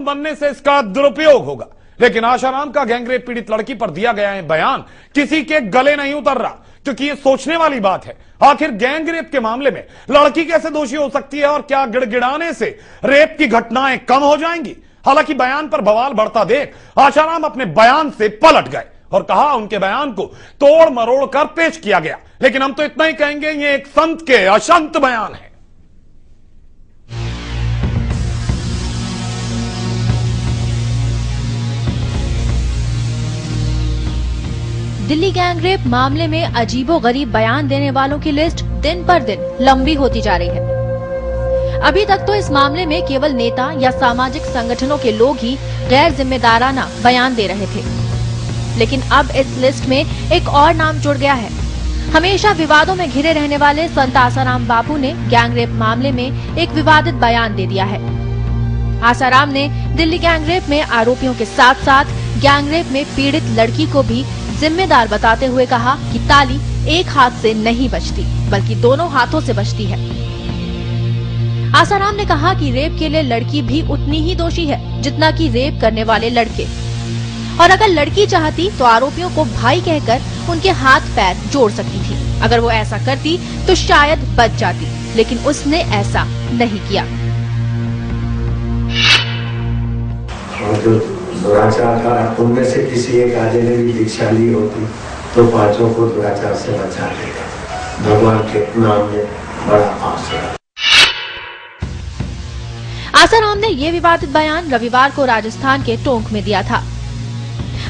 बनने से इसका दुरुपयोग होगा। लेकिन आशाराम का गैंगरेप पीड़ित लड़की पर दिया गया है बयान किसी के गले नहीं उतर रहा, क्योंकि यह सोचने वाली बात है आखिर गैंगरेप के मामले में लड़की कैसे दोषी हो सकती है और क्या गिड़गिड़ाने से रेप की घटनाएं कम हो जाएंगी। हालांकि बयान पर बवाल बढ़ता देख आशाराम अपने बयान से पलट गए और कहा उनके बयान को तोड़ मरोड़ कर पेश किया गया, लेकिन हम तो इतना ही कहेंगे ये एक संत के अशंत बयान है। दिल्ली गैंगरेप मामले में अजीबोगरीब बयान देने वालों की लिस्ट दिन पर दिन लंबी होती जा रही है। अभी तक तो इस मामले में केवल नेता या सामाजिक संगठनों के लोग ही गैर जिम्मेदाराना बयान दे रहे थे, लेकिन अब इस लिस्ट में एक और नाम जुड़ गया है। हमेशा विवादों में घिरे रहने वाले संत आसाराम बापू ने गैंगरेप मामले में एक विवादित बयान दे दिया है। आसाराम ने दिल्ली गैंगरेप में आरोपियों के साथ साथ गैंगरेप में पीड़ित लड़की को भी जिम्मेदार बताते हुए कहा कि ताली एक हाथ से नहीं बजती बल्कि दोनों हाथों से बजती है। आसाराम ने कहा कि रेप के लिए लड़की भी उतनी ही दोषी है जितना कि रेप करने वाले लड़के, और अगर लड़की चाहती तो आरोपियों को भाई कहकर उनके हाथ पैर जोड़ सकती थी। अगर वो ऐसा करती तो शायद बच जाती, लेकिन उसने ऐसा नहीं किया। दुराचार का उनमें से किसी एक आदमी ने भी दीक्षा ली होती तो पांचों को दुराचार से बचा लेगा। भगवान के नाम में बड़ा आशीर्वाद। आसाराम ने ये विवादित बयान रविवार को राजस्थान के टोंक में दिया था।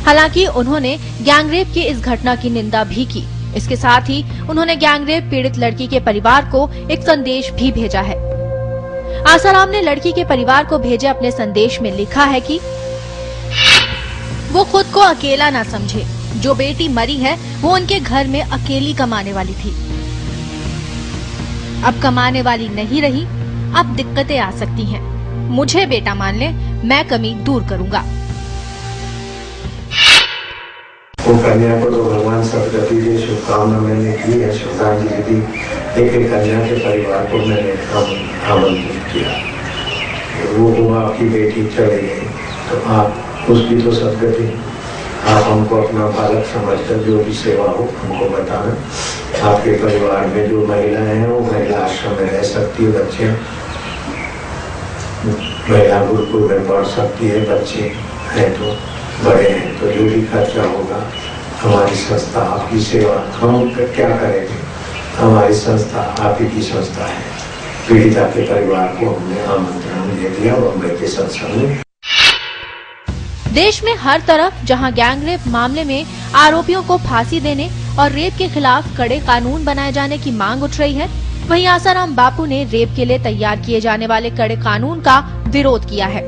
हालांकि उन्होंने गैंगरेप की इस घटना की निंदा भी की। इसके साथ ही उन्होंने गैंगरेप पीड़ित लड़की के परिवार को एक संदेश भी भेजा है। आसाराम ने लड़की के परिवार को भेजे अपने संदेश में लिखा है कि वो खुद को अकेला ना समझे। जो बेटी मरी है वो उनके घर में अकेली कमाने वाली थी, अब कमाने वाली नहीं रही, अब दिक्कतें आ सकती हैं। मुझे बेटा मान ले, मैं कमी दूर करूंगा। वो कन्या को तो भगवान सदगति की शुभकामना मैंने की है, श्रद्धांजलि दी, लेकिन कन्या के परिवार को मैंने आमंत्रित किया। वो आपकी बेटी चली गई तो आप उसकी तो सदगति, आप हमको अपना बालक समझकर जो भी सेवा हो हमको बताना। आपके परिवार में जो महिलाएं हैं वो महिला आश्रम में रह सकती है, बच्चे महिला गुरुकुल में पढ़ सकती है, बच्चे हैं तो बड़े हैं तो जो भी खर्चा होगा हमारी संस्था आपकी सेवा, हम क्या करेंगे, हमारी संस्था आप ही की संस्था है। पीड़िता के परिवार को हमने आमंत्रण दे दिया मुंबई के सत्संग में। देश में हर तरफ जहां गैंगरेप मामले में आरोपियों को फांसी देने और रेप के खिलाफ कड़े कानून बनाए जाने की मांग उठ रही है, वहीं आसाराम बापू ने रेप के लिए तैयार किए जाने वाले कड़े कानून का विरोध किया है।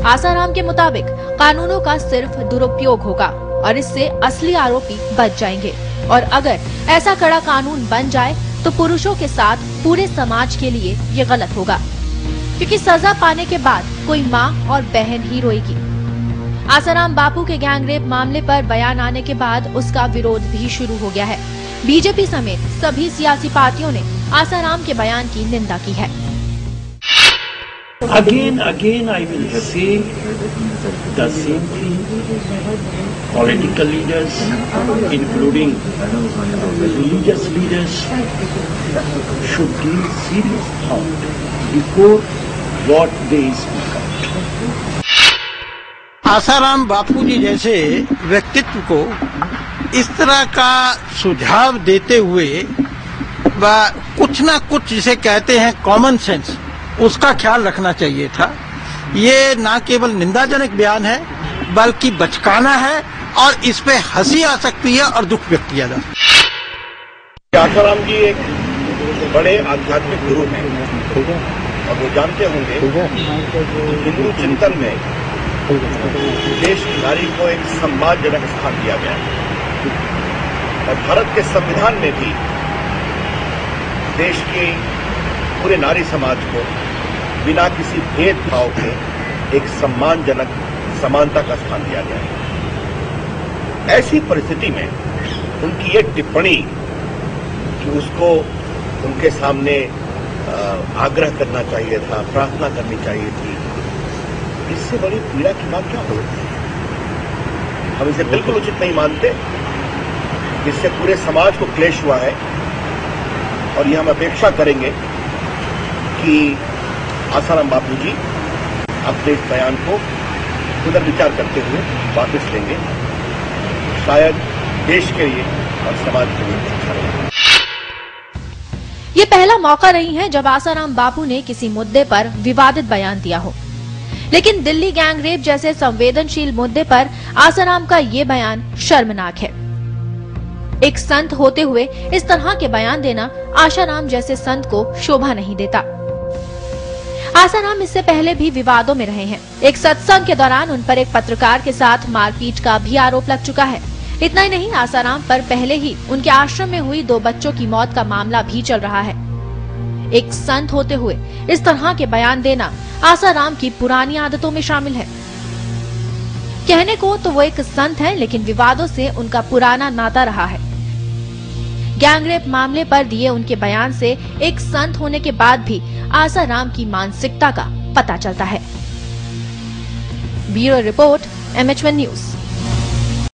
आसाराम के मुताबिक कानूनों का सिर्फ दुरुपयोग होगा और इससे असली आरोपी बच जाएंगे, और अगर ऐसा कड़ा कानून बन जाए तो पुरुषों के साथ पूरे समाज के लिए ये गलत होगा, क्योंकि सजा पाने के बाद कोई माँ और बहन ही रोएगी। आसाराम बापू के गैंगरेप मामले पर बयान आने के बाद उसका विरोध भी शुरू हो गया है। बीजेपी समेत सभी सियासी पार्टियों ने आसाराम के बयान की निंदा की है। Again, I will say the same thing. Political leaders, including religious leaders, should give serious thought before what they speak out. Asaram Bapu जी जैसे व्यक्तित्व को इस तरह का सुझाव देते हुए कुछ ना कुछ जिसे कहते हैं कॉमन सेंस, उसका ख्याल रखना चाहिए था। ये ना केवल निंदाजनक बयान है बल्कि बचकाना है और इस पे हंसी आ सकती है और दुख व्यक्त किया जा सकता है। आसाराम जी एक बड़े आध्यात्मिक गुरु हैं और वो जानते होंगे कि हिंदू चिंतन में देश की नारी को एक सम्मानजनक स्थान दिया गया है और भारत के संविधान में भी देश के पूरे नारी समाज को बिना किसी भेदभाव के एक सम्मानजनक समानता का स्थान दिया गया है। ऐसी परिस्थिति में उनकी ये टिप्पणी कि उसको उनके सामने आग्रह करना चाहिए था, प्रार्थना करनी चाहिए थी, इससे बड़ी पीड़ा की बात क्या हो सकती है? हम इसे बिल्कुल उचित नहीं मानते। इससे पूरे समाज को क्लेश हुआ है और ये हम अपेक्षा करेंगे कि आसाराम बापू जी अपने इस बयान को पुनर्विचार करते हुए वापस लेंगे। शायद देश के लिए और समाज के लिए अच्छा रहेगा। ये पहला मौका नहीं है जब आसाराम बापू ने किसी मुद्दे पर विवादित बयान दिया हो, लेकिन दिल्ली गैंगरेप जैसे संवेदनशील मुद्दे पर आसाराम का ये बयान शर्मनाक है। एक संत होते हुए इस तरह के बयान देना आसाराम जैसे संत को शोभा नहीं देता। आसाराम इससे पहले भी विवादों में रहे हैं। एक सत्संग के दौरान उन पर एक पत्रकार के साथ मारपीट का भी आरोप लग चुका है। इतना ही नहीं, आसाराम पर पहले ही उनके आश्रम में हुई 2 बच्चों की मौत का मामला भी चल रहा है। एक संत होते हुए इस तरह के बयान देना आसाराम की पुरानी आदतों में शामिल है। कहने को तो वो एक संत हैं, लेकिन विवादों से उनका पुराना नाता रहा है। गैंगरेप मामले पर दिए उनके बयान से एक संत होने के बाद भी आसाराम की मानसिकता का पता चलता है। Bureau report, MH1 news.